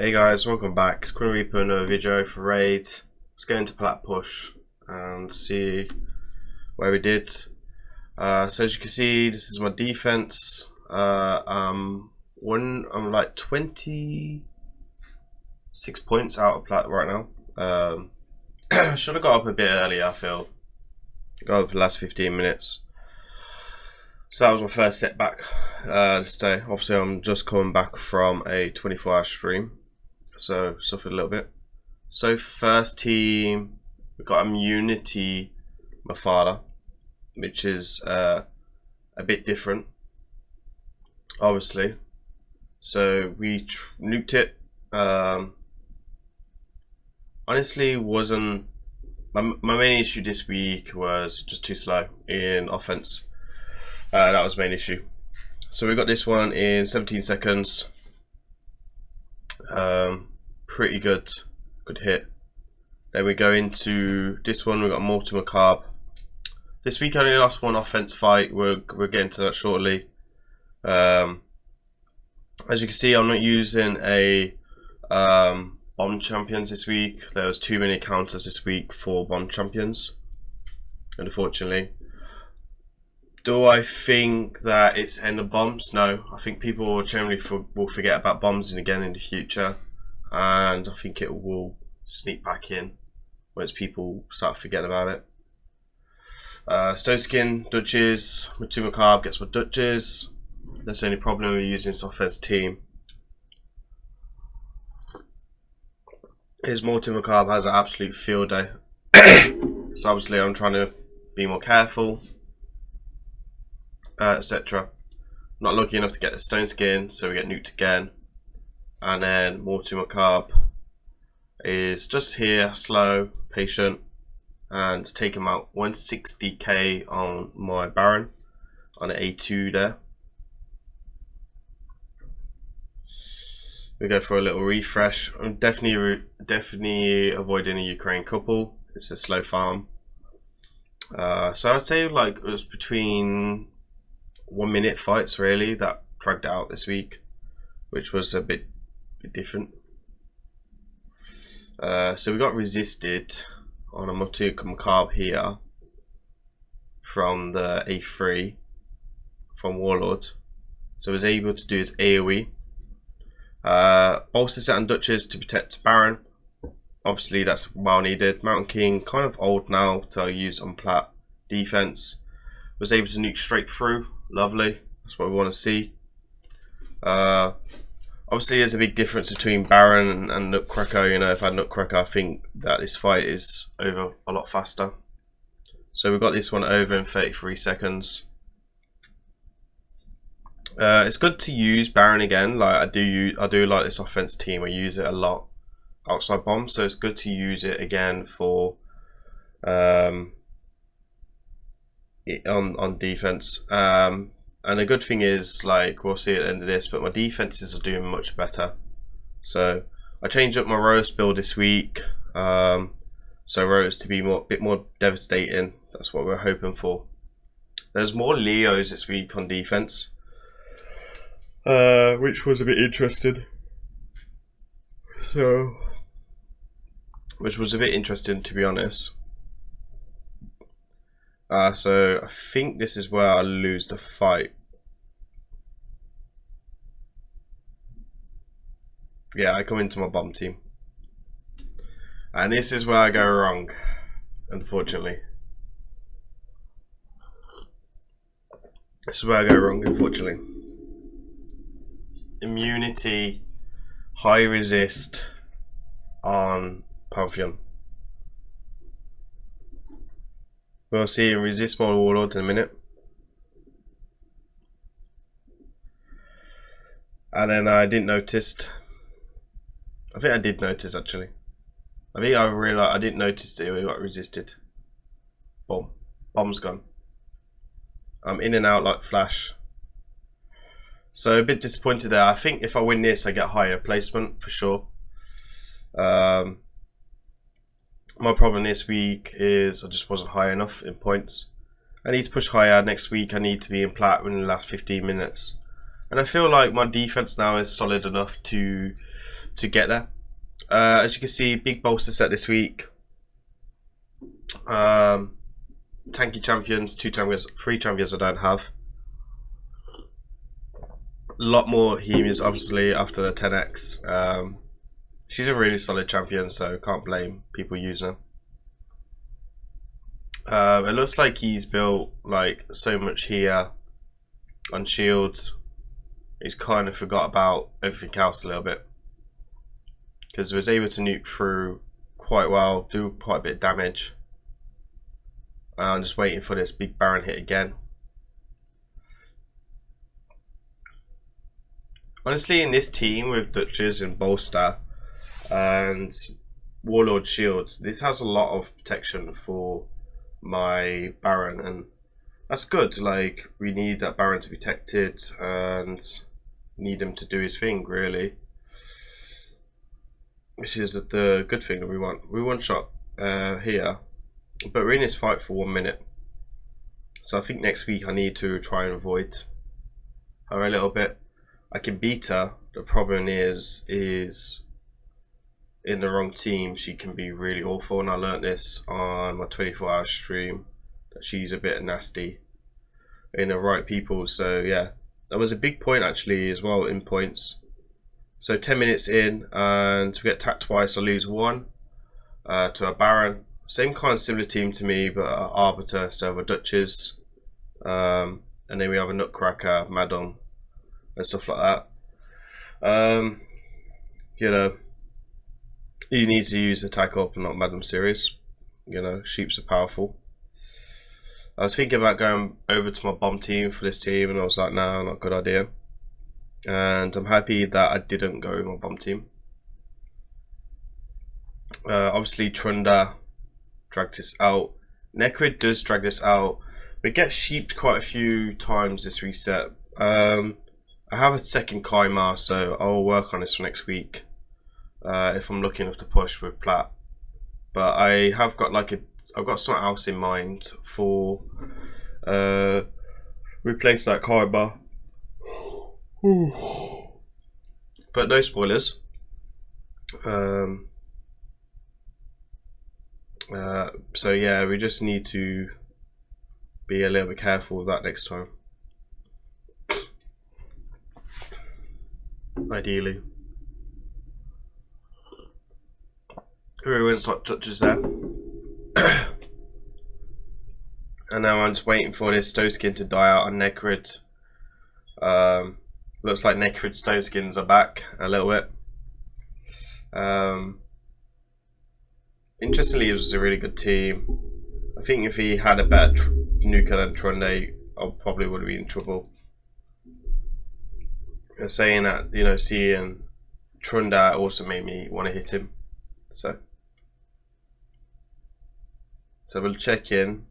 Hey guys, welcome back. It's Grim Reaper, another video for Raid. Let's get into plat push and see where we did. So as you can see, this is my defense. I'm like 26 points out of plat right now. Should have got up a bit earlier, I feel. Got up the last 15 minutes. So that was my first setback this day. Obviously I'm just coming back from a 24-hour stream, so suffered a little bit. So first team, we've got Immunity Mafala, which is a bit different, obviously. So we nuked it. Honestly, wasn't my main issue this week was just too slow in offense. That was the main issue. So we got this one in 17 seconds. Pretty good hit. Then we go into this one. We got Mortimer Carb. This week I only lost one offense fight. We're getting to that shortly. As you can see, I'm not using a bomb champions this week. There was too many counters this week for bomb champions, unfortunately. Do I think that it's end of bombs? No, I think people generally will forget about bombs again in the future, and I think it will sneak back in once people start forgetting about it. Stone Skin, Dutches, Matuma Carb gets my Dutches. That's the only problem with using this offense team. His Mortimer Carb has an absolute field day. So obviously I'm trying to be more careful, etc. Not lucky enough to get the Stone Skin, so we get nuked again. And then Mortimer Carb is just here, slow, patient, and take him out. 160k on my Baron on an A2 there. We go for a little refresh. I'm definitely avoiding a Ukraine couple. It's a slow farm. So I'd say like it was between 1 minute fights really that dragged it out this week, which was a bit different. So we got resisted on a Mortimer Carb here from the A3 from Warlord, so I was able to do his AoE. Bolster set on Duchess to protect Baron. Obviously that's well needed. Mountain King kind of old now to use on plat defense. Was able to nuke straight through. Lovely. That's what we want to see. Obviously there's a big difference between Baron and Nutcracker. You know, if I had Nutcracker, I think that this fight is over a lot faster. So we got this one over in 33 seconds. It's good to use Baron again. Like I do like this offense team. I use it a lot outside bombs, so it's good to use it again for on defense. And the good thing is, like we'll see at the end of this, but my defenses are doing much better. So I changed up my roast build this week. So roast to be a bit more devastating. That's what we're hoping for. There's more Leos this week on defense, which was a bit interesting. Which was a bit interesting, to be honest. So I think this is where I lose the fight. Yeah, I come into my bomb team, and this is where I go wrong, unfortunately. This is where I go wrong, unfortunately. Immunity, high resist on Pantheon. We'll see him resist my Warlord in a minute. And then I didn't notice. I think I did notice actually. I think I realized I didn't notice that it got resisted. Boom. Bomb's gone. I'm in and out like flash. So a bit disappointed there. I think if I win this I get higher placement for sure. My problem this week is I just wasn't high enough in points. I need to push higher. Next week I need to be in plat within the last 15 minutes. And I feel like my defense now is solid enough to to get there. As you can see, big bolster set this week. Tanky champions, 2 champions, 3 champions I don't have. A lot more Hemias obviously after the 10x. She's a really solid champion, so can't blame people using her. It looks like he's built like so much here on shields. He's kind of forgot about everything else a little bit, because he was able to nuke through quite well, do quite a bit of damage. I'm just waiting for this big Baron hit again. Honestly, in this team with Duchess and Bolster and Warlord shields, this has a lot of protection for my Baron, and that's good. Like, we need that Baron to be protected and need him to do his thing, really, which is the good thing that we want. We one shot here, but we're in this fight for 1 minute, so I think next week I need to try and avoid her a little bit. I can beat her. The problem is in the wrong team she can be really awful, and I learnt this on my 24-hour stream, that she's a bit nasty in the right people. So yeah, that was a big point actually as well in points. So 10 minutes in, and we get attacked twice. I lose 1 to a Baron. Same kind of similar team to me, but an Arbiter instead of a Duchess. And then we have a Nutcracker, Madam, and stuff like that. You know, he needs to use attack up and not Madam series. You know, sheeps are powerful. I was thinking about going over to my bomb team for this team, and I was like, no, not a good idea. And I'm happy that I didn't go with my bomb team. Obviously, Trunda dragged this out. Necrid does drag this out, but gets sheeped quite a few times this reset. I have a second Kaimar, so I'll work on this for next week if I'm lucky enough to push with plat. But I have got like I've got something else in mind for replace that Kaimar. But no spoilers. So yeah, we just need to be a little bit careful with that next time. Ideally. Everyone's like touches there. And now I'm just waiting for this stone skin to die out on Necrid. Looks like Necrid stone skins are back a little bit. Interestingly, it was a really good team. I think if he had a better nuker than Trunde, I probably would have been in trouble. They're saying that, you know, seeing Trunda also made me want to hit him. So we'll check in.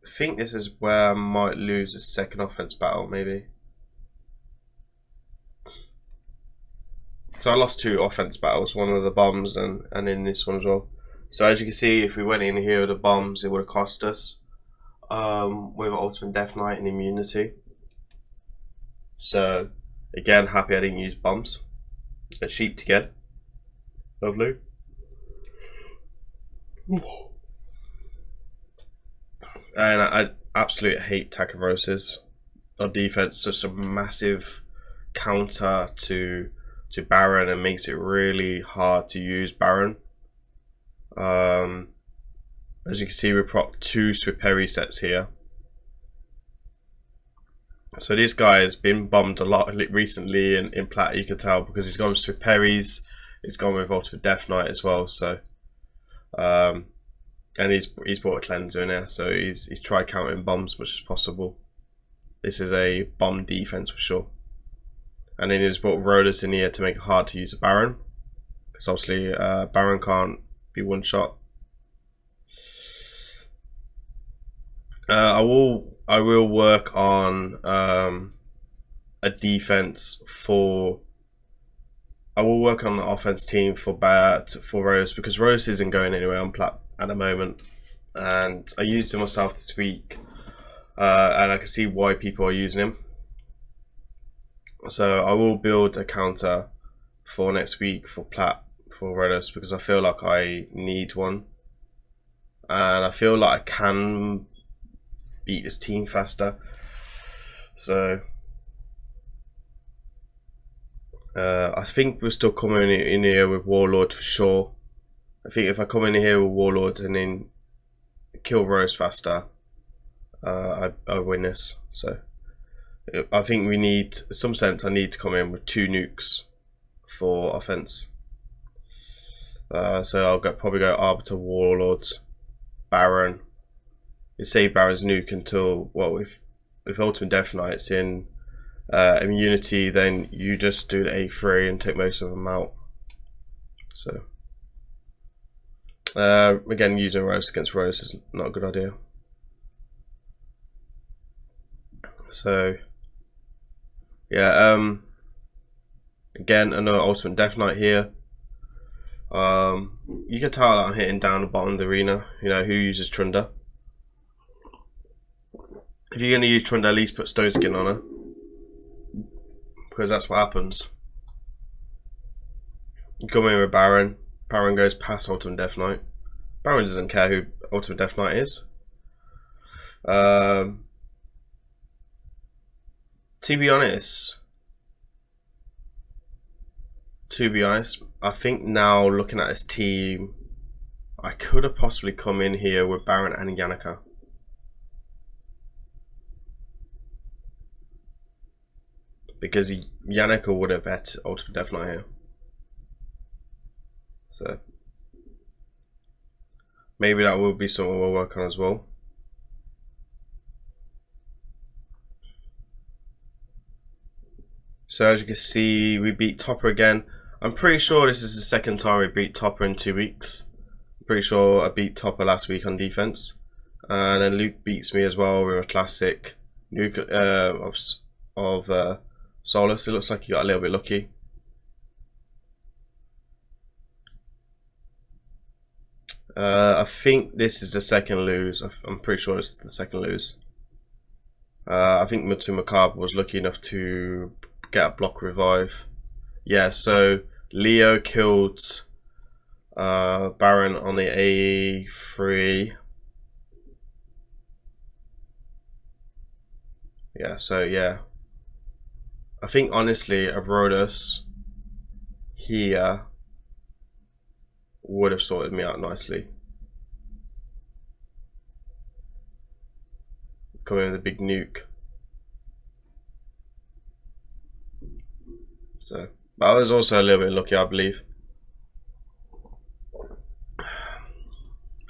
I think this is where I might lose a second offense battle, maybe. So I lost 2 offense battles, one of the bombs and in this one as well. So as you can see, if we went in here with the bombs, it would have cost us with ultimate death knight and immunity. So again, happy I didn't use bombs. A sheep to get. Lovely. And I absolutely hate Takaroses on defense. Such a massive counter to Baron, and makes it really hard to use Baron. As you can see, we proc 2 Swiperi sets here. So this guy has been bombed a lot recently in plat, you can tell, because he's gone with Swiperis, he's gone with ultimate death knight as well. So and he's brought a cleanser in there, so he's tried counting bombs as much as possible. This is a bomb defense for sure. And then he's brought Rhodas in here to make it hard to use a Baron, because obviously Baron can't be one shot. I will work on a defense for. I will work on the offense team for Rhodas, because Rhodas isn't going anywhere on plat at the moment, and I used him myself this week, and I can see why people are using him. So I will build a counter for next week for plat for Redus because I feel like I need one, and I feel like I can beat this team faster. So I think we're still coming in here with Warlord for sure. I think if I come in here with Warlord and then kill Rose faster, I win this. So I think we need, in some sense, I need to come in with 2 nukes for offense. So I'll probably go Arbiter, Warlord, Baron. You save Baron's nuke until, well, if Ultimate Death Knight's in immunity, then you just do the A3 and take most of them out. So again, using Rose against Rose is not a good idea. So yeah, again, another Ultimate Death Knight here. You can tell that I'm hitting down the bottom of the arena. You know, who uses Trunda? If you're going to use Trunda, at least put Stone Skin on her, because that's what happens. You come in with Baron. Baron goes past Ultimate Death Knight. Baron doesn't care who Ultimate Death Knight is. To be honest, I think now looking at his team, I could have possibly come in here with Baron and Yannicka. Because Yannicka would have had Ultimate Death Knight here. So maybe that will be something we'll work on as well. So as you can see, we beat Topper again. I'm pretty sure this is the second time we beat Topper in 2 weeks. I'm pretty sure I beat Topper last week on defense. And then Luke beats me as well with a classic nuke of Solus. It looks like he got a little bit lucky. I think this is the second lose. I'm pretty sure it's the second lose. I think Matu Macabre was lucky enough to get a block revive. Yeah, so Leo killed Baron on the A3. Yeah, so yeah. I think honestly a Rhodus here would have sorted me out nicely. Coming in with a big nuke. So, but I was also a little bit lucky, I believe. I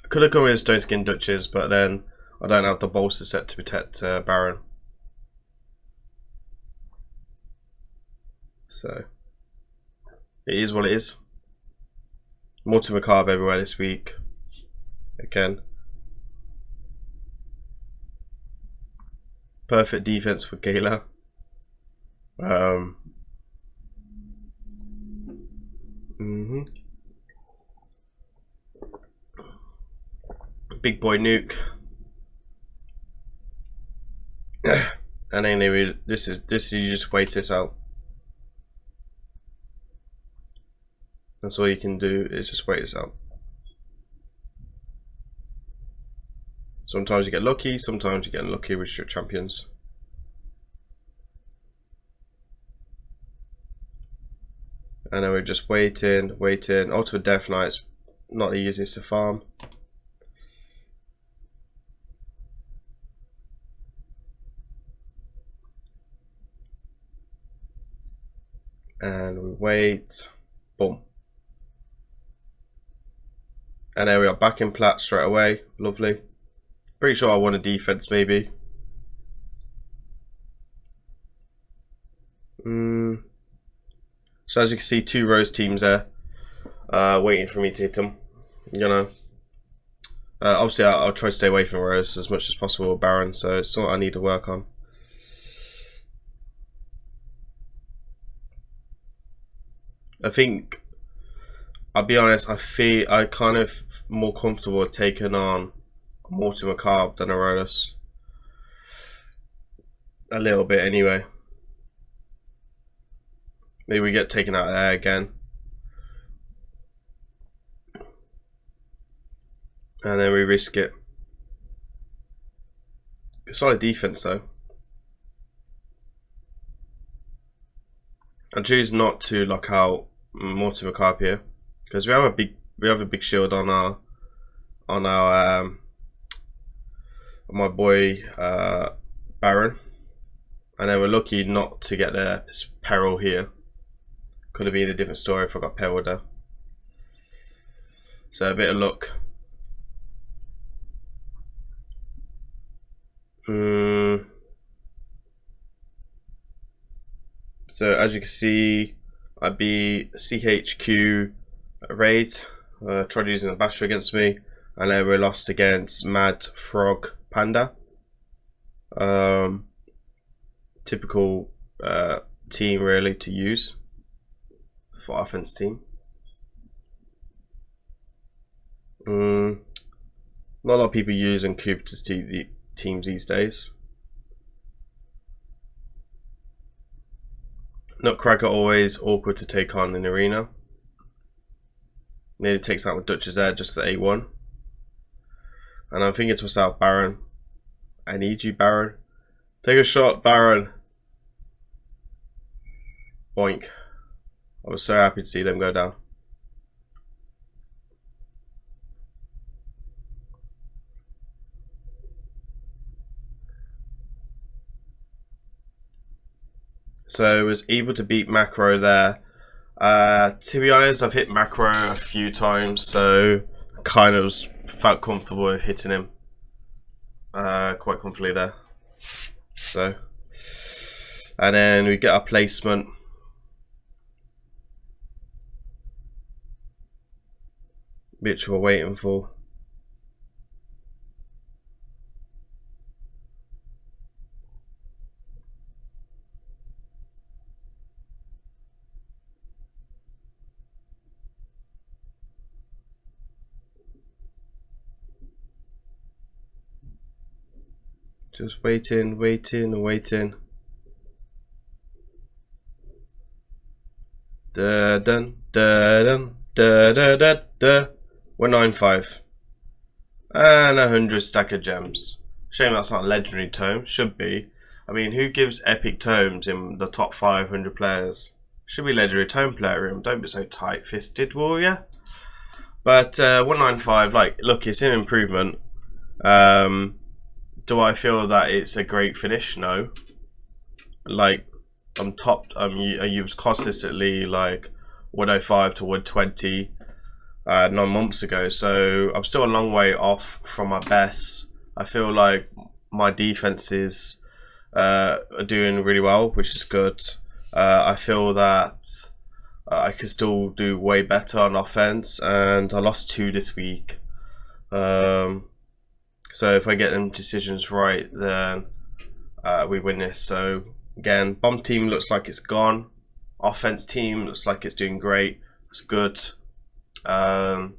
could have come in with Stone Skin Duchess, but then I don't have the bolster set to protect Baron. So, it is what it is. Multi Macabre everywhere this week. Again. Perfect defense for Gala. Big boy nuke. And anyway, this is you just wait this out. That's all you can do, is just wait this out. Sometimes you get lucky, sometimes you get unlucky with your champions. And then we're just waiting. Ultimate Death Knight's not the easiest to farm. And we wait. Boom. And there we are, back in plat straight away. Lovely. Pretty sure I won a defense maybe. So as you can see, 2 Rose teams there, waiting for me to hit them. You know, obviously I'll try to stay away from Rose as much as possible with Baron, so it's something I need to work on. I think, I'll be honest, I kind of more comfortable taking on Multi Macabre than a Rhodus. A little bit anyway. Maybe we get taken out of there again. And then we risk it. Solid defense though. I choose not to lock out Mortimer Carp here because we have a big shield on my boy Baron, and then we're lucky not to get the peril here. Could have been a different story if I got peril there. So a bit of luck. So as you can see, I beat CHQ Raid, tried using the basher against me, and then we lost against Mad Frog Panda. Typical team really to use for offense team. Not a lot of people using Cooper's teams these days. Nutcracker always awkward to take on in arena. Nearly takes out with Dutch's there, just the A1. And I'm thinking to myself, Baron, I need you, Baron. Take a shot, Baron. Boink. I was so happy to see them go down. So I was able to beat Macro there. To be honest, I've hit Macro a few times, so I kind of felt comfortable with hitting him quite comfortably there. So, and then we get our placement. Which we're waiting for. Just waiting. Da dun da dun da da da da. 195 and 100 stack of gems. Shame that's not a legendary tome. Should be. I mean, who gives epic tomes in the top 500 players? Should be legendary tome player room. Don't be so tight-fisted, will ya? But 195, like, look, it's an improvement. Do I feel that it's a great finish? No. Like, I'm topped. I used consistently like 105 to 120 9 months ago, so I'm still a long way off from my best. I feel like my defenses are doing really well, which is good. I feel that I can still do way better on offense, and I lost 2 this week. So if I get them decisions right, then we win this. So again, bomb team looks like it's gone. Offense team looks like it's doing great. It's good. But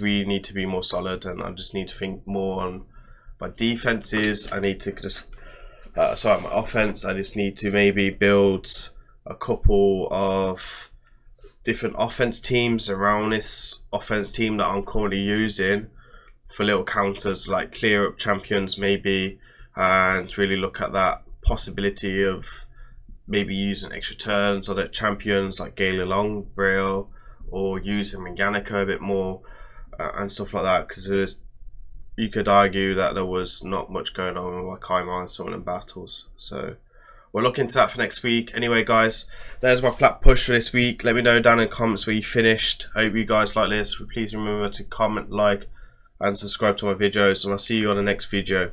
we need to be more solid, and I just need to think more on my defenses. I need to just sorry, my offense. I just need to maybe build a couple of different offense teams around this offense team that I'm currently using for little counters, like clear up champions maybe, and really look at that possibility of maybe using extra turns on the champions like Gala Longbrail, or using Minganica a bit more and stuff like that, because you could argue that there was not much going on with my Kaimar and some of them battles. So we'll look into that for next week. Anyway guys, there's my plat push for this week. Let me know down in the comments where you finished. I hope you guys like this. Please remember to comment, like and subscribe to my videos, and I'll see you on the next video.